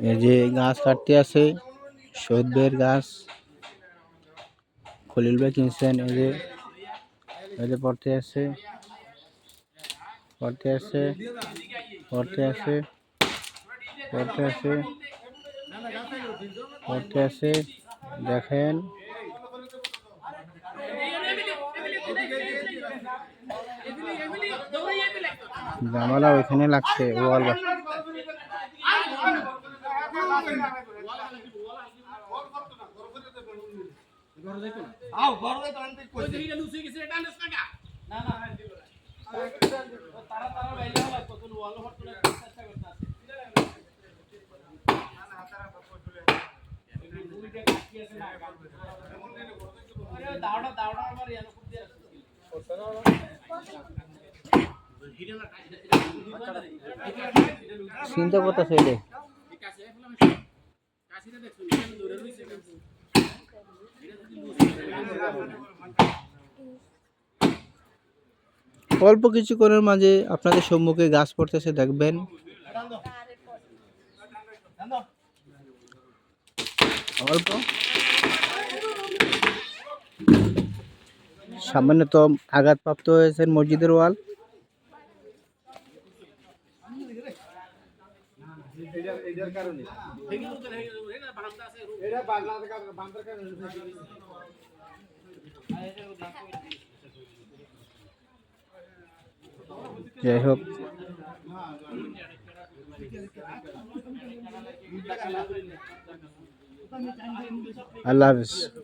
এই যে গাছ কাটতে আছে শহীদ ভাইয়ের গাছ খলিল ভাই কিনছেন। এই যে পড়তে আছে পড়তে আছে পড়তে আছে পড়তে আছে পড়তে আছে দেখেন জামালা ওইখানে লাগছে ওয়াল চিন্তা করতেছে এটা অল্প কিছুক্ষণের মাঝে আপনাদের সম্মুখে গাছ পড়তেছে দেখবেন। অল্প সামান্যত আঘাতপ্রাপ্ত হয়েছেন মসজিদের ওয়াল। যাই হোক আল্লাহ হাফেজ।